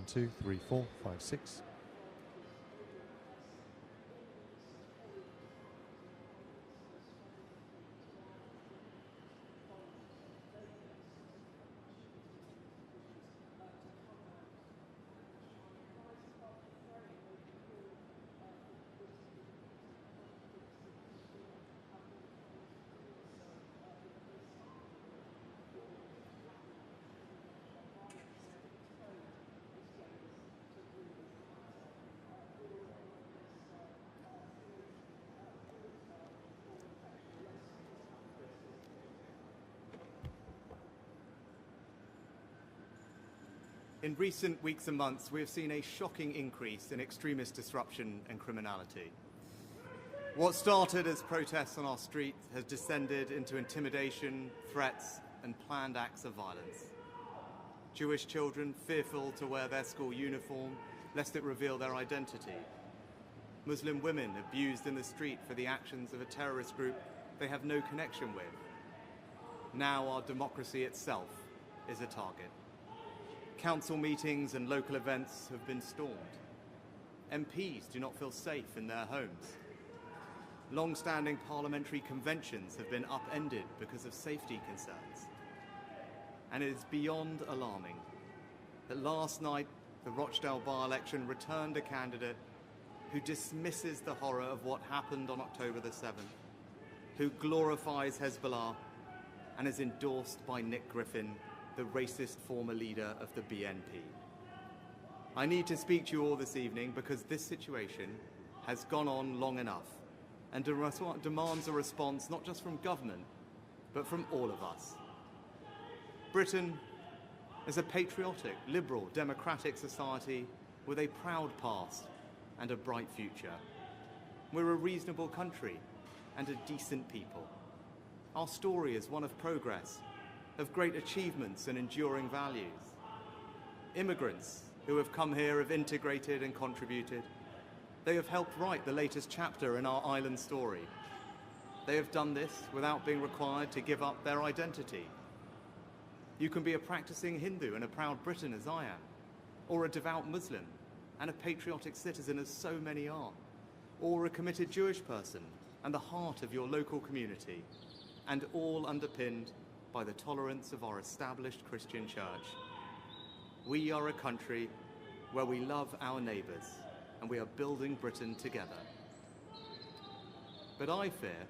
1, 2, 3, 4, 5, 6. In recent weeks and months, we have seen a shocking increase in extremist disruption and criminality. What started as protests on our streets has descended into intimidation, threats, and planned acts of violence. Jewish children fearful to wear their school uniform lest it reveal their identity. Muslim women abused in the street for the actions of a terrorist group they have no connection with. Now our democracy itself is a target. Council meetings and local events have been stormed. MPs do not feel safe in their homes. Long-standing parliamentary conventions have been upended because of safety concerns. And it is beyond alarming that last night the Rochdale by-election returned a candidate who dismisses the horror of what happened on October the 7th, who glorifies Hezbollah and is endorsed by Nick Griffin, the racist former leader of the BNP. I need to speak to you all this evening because this situation has gone on long enough and demands a response not just from government, but from all of us. Britain is a patriotic, liberal, democratic society with a proud past and a bright future. We're a reasonable country and a decent people. Our story is one of progress, of great achievements and enduring values. Immigrants who have come here have integrated and contributed. They have helped write the latest chapter in our island story. They have done this without being required to give up their identity. You can be a practicing Hindu and a proud Briton as I am, or a devout Muslim and a patriotic citizen as so many are, or a committed Jewish person and the heart of your local community, and all underpinned by the tolerance of our established Christian church. We are a country where we love our neighbours and we are building Britain together. But I fear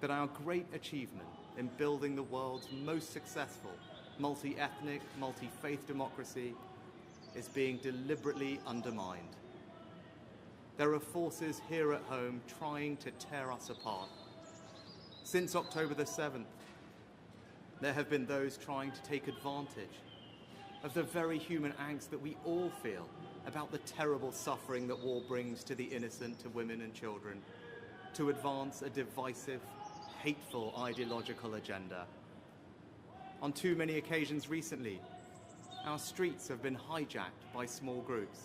that our great achievement in building the world's most successful multi-ethnic, multi-faith democracy is being deliberately undermined. There are forces here at home trying to tear us apart. Since October the 7th, there have been those trying to take advantage of the very human angst that we all feel about the terrible suffering that war brings to the innocent, to women and children, to advance a divisive, hateful ideological agenda. On too many occasions recently, our streets have been hijacked by small groups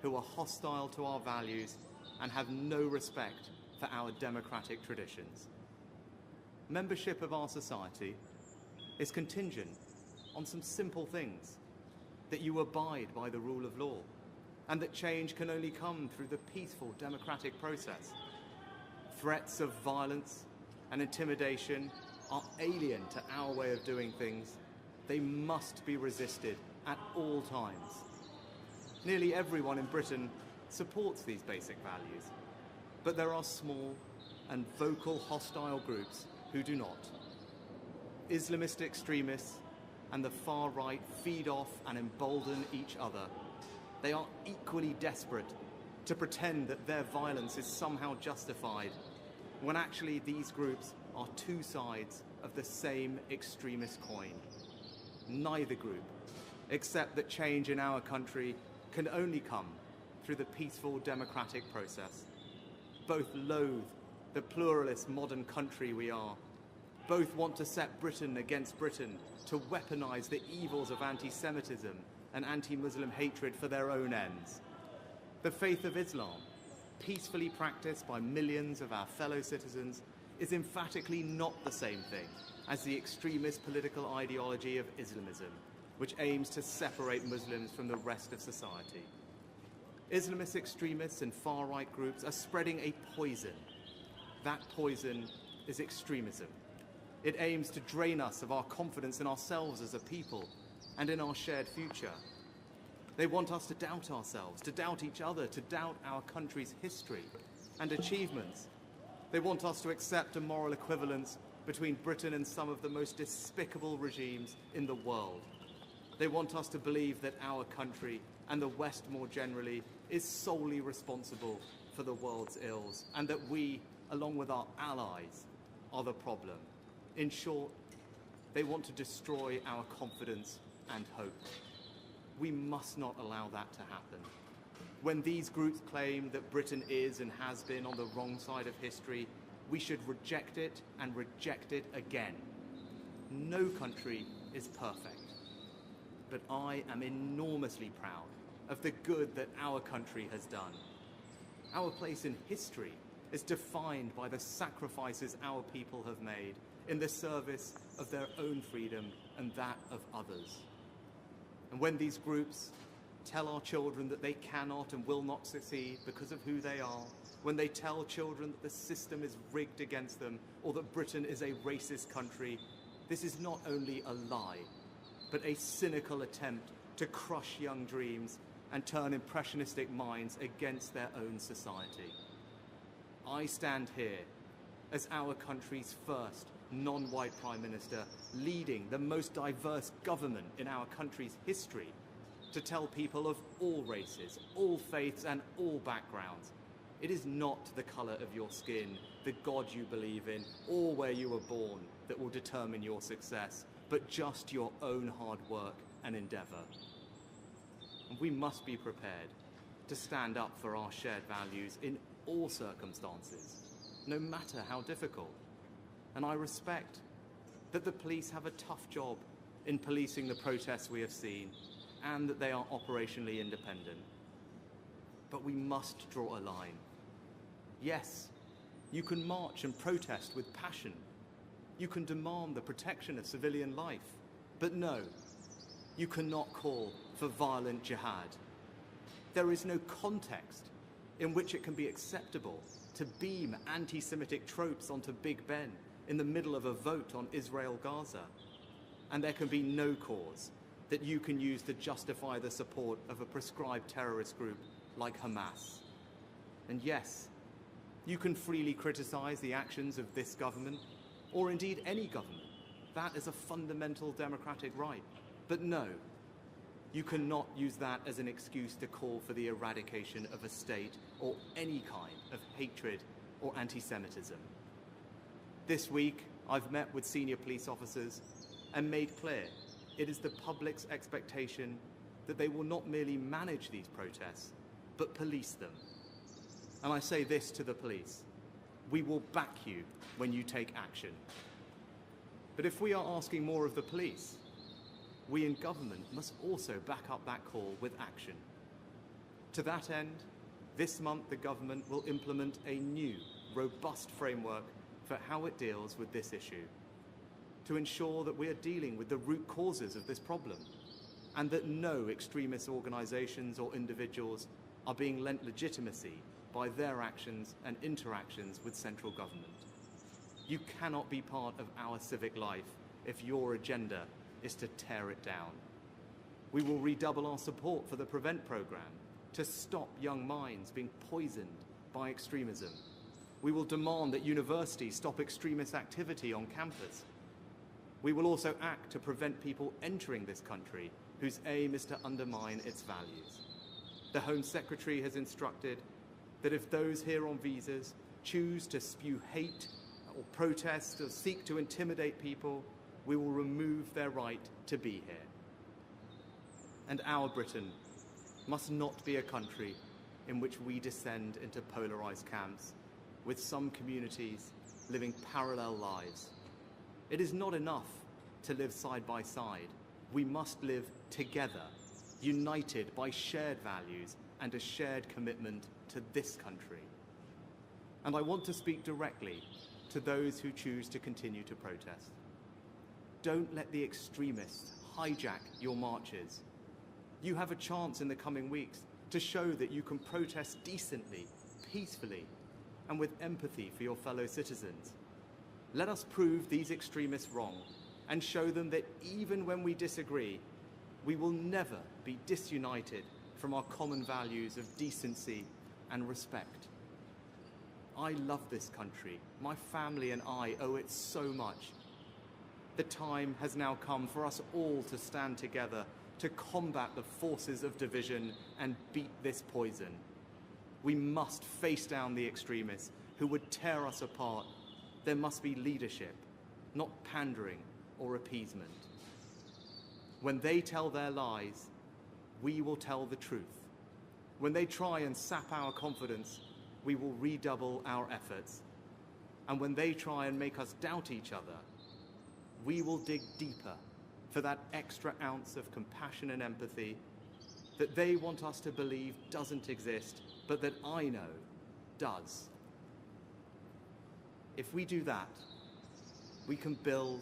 who are hostile to our values and have no respect for our democratic traditions. Membership of our society is contingent on some simple things: that you abide by the rule of law, and that change can only come through the peaceful democratic process. Threats of violence and intimidation are alien to our way of doing things. They must be resisted at all times. Nearly everyone in Britain supports these basic values, but there are small and vocal hostile groups who do not. Islamist extremists and the far right feed off and embolden each other. They are equally desperate to pretend that their violence is somehow justified, when actually these groups are two sides of the same extremist coin. Neither group, except that change in our country can only come through the peaceful democratic process. Both loathe the pluralist modern country we are. Both want to set Britain against Britain, to weaponize the evils of anti-Semitism and anti-Muslim hatred for their own ends. The faith of Islam, peacefully practiced by millions of our fellow citizens, is emphatically not the same thing as the extremist political ideology of Islamism, which aims to separate Muslims from the rest of society. Islamist extremists and far-right groups are spreading a poison. That poison is extremism. It aims to drain us of our confidence in ourselves as a people and in our shared future. They want us to doubt ourselves, to doubt each other, to doubt our country's history and achievements. They want us to accept a moral equivalence between Britain and some of the most despicable regimes in the world. They want us to believe that our country, and the West more generally, is solely responsible for the world's ills, and that we, along with our allies, are the problem. In short, they want to destroy our confidence and hope. We must not allow that to happen. When these groups claim that Britain is and has been on the wrong side of history, we should reject it and reject it again. No country is perfect, but I am enormously proud of the good that our country has done. Our place in history is defined by the sacrifices our people have made in the service of their own freedom and that of others. And when these groups tell our children that they cannot and will not succeed because of who they are, when they tell children that the system is rigged against them or that Britain is a racist country, this is not only a lie, but a cynical attempt to crush young dreams and turn impressionistic minds against their own society. I stand here as our country's first non-white Prime Minister, leading the most diverse government in our country's history, to tell people of all races, all faiths and all backgrounds, it is not the colour of your skin, the God you believe in, or where you were born that will determine your success, but just your own hard work and endeavour. And we must be prepared to stand up for our shared values in all circumstances, no matter how difficult. And I respect that the police have a tough job in policing the protests we have seen and that they are operationally independent. But we must draw a line. Yes, you can march and protest with passion. You can demand the protection of civilian life. But no, you cannot call for violent jihad. There is no context in which it can be acceptable to beam anti-Semitic tropes onto Big Ben in the middle of a vote on Israel-Gaza. And there can be no cause that you can use to justify the support of a prescribed terrorist group like Hamas. And yes, you can freely criticize the actions of this government, or indeed any government. That is a fundamental democratic right. But no, you cannot use that as an excuse to call for the eradication of a state or any kind of hatred or anti-Semitism. This week, I've met with senior police officers and made clear it is the public's expectation that they will not merely manage these protests, but police them. And I say this to the police: we will back you when you take action. But if we are asking more of the police, we in government must also back up that call with action. To that end, this month the government will implement a new, robust framework for how it deals with this issue, to ensure that we are dealing with the root causes of this problem, and that no extremist organisations or individuals are being lent legitimacy by their actions and interactions with central government. You cannot be part of our civic life if your agenda is to tear it down. We will redouble our support for the PREVENT programme to stop young minds being poisoned by extremism. We will demand that universities stop extremist activity on campus. We will also act to prevent people entering this country whose aim is to undermine its values. The Home Secretary has instructed that if those here on visas choose to spew hate or protest or seek to intimidate people, we will remove their right to be here. And our Britain must not be a country in which we descend into polarised camps, with some communities living parallel lives. It is not enough to live side by side. We must live together, united by shared values and a shared commitment to this country. And I want to speak directly to those who choose to continue to protest. Don't let the extremists hijack your marches. You have a chance in the coming weeks to show that you can protest decently, peacefully, and with empathy for your fellow citizens. Let us prove these extremists wrong and show them that even when we disagree, we will never be disunited from our common values of decency and respect. I love this country. My family and I owe it so much. The time has now come for us all to stand together to combat the forces of division and beat this poison. We must face down the extremists who would tear us apart. There must be leadership, not pandering or appeasement. When they tell their lies, we will tell the truth. When they try and sap our confidence, we will redouble our efforts. And when they try and make us doubt each other, we will dig deeper for that extra ounce of compassion and empathy that they want us to believe doesn't exist, but that I know does. If we do that, we can build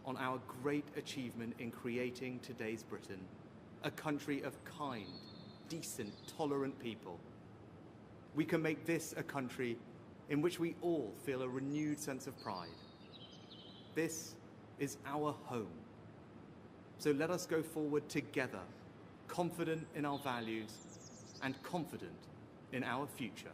on our great achievement in creating today's Britain, a country of kind, decent, tolerant people. We can make this a country in which we all feel a renewed sense of pride. This is our home. So let us go forward together, confident in our values and confident in our future.